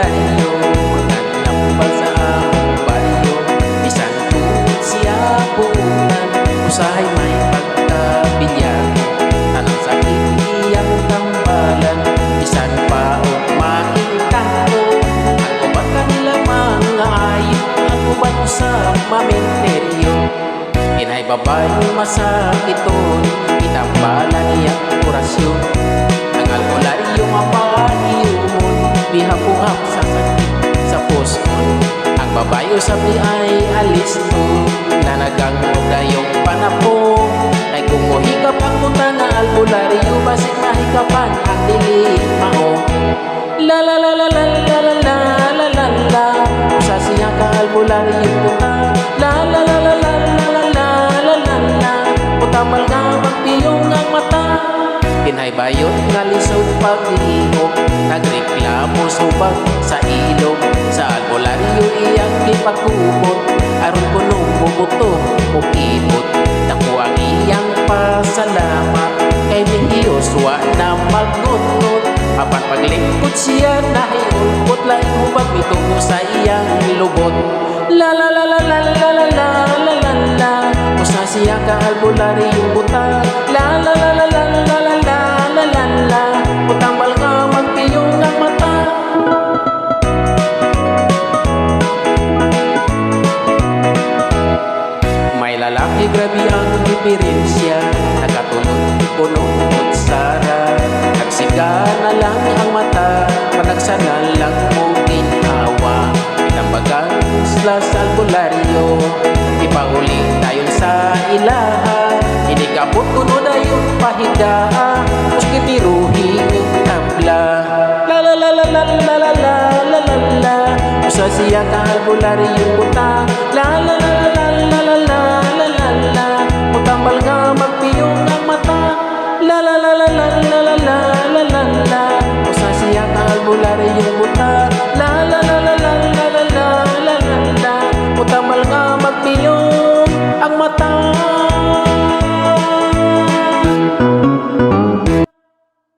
albularyo, naglampal sa among baryo. Bisan tuod siya punan, usahay may pagkabilyan. Tanang sakit iyang tambalan, bisan pa o makintako. Ang uban kanila mga ayo, ang uban usap mamenteryo. Inay babae masakiton, itambalan iyang orasyon. Ang albularyo mapahiyumon, bihapuhap sa sakit sa puson. Ang babayo sabi ay alisto, na nagangog dayong panapo. Kay kung mohikap ang puta na albularyo, basig mahikapan ang dili mao. La la la la la la la la la la la, usa siya ka albularyo puta. La la la la la la la la la la la, utamal nga magpiyong ang mata. Pinaybayot nga lisod paglihok, nagreklamo subag sa ilog. Sa albularyo iyang gipakubot, aron kunong bubuto o ibot. Naku ang iyang pasalamat, kay Diyos wa na magnunod. Apan paglingkod siya nahiulbot, laing hubag mitungo sa iyang lubot. La la la la la la la la la la la, usa siya ka albularyo buta. La la la la la la la la la la la, utambal nga magpiyong ang mata. May lalaki grabe ang diferensya, nakatunod-tunod sara. Nagsiga na lang ang mata, panagsana lang mo ginawa. Itambagan sila sa albularyo, ipahuling dayon sa ilaha. Inikabot kuno dayon pahidaa, muski tiruhi ng tabla. La la la la la la la la la la la, usa siya ka albularyo buta. La la la la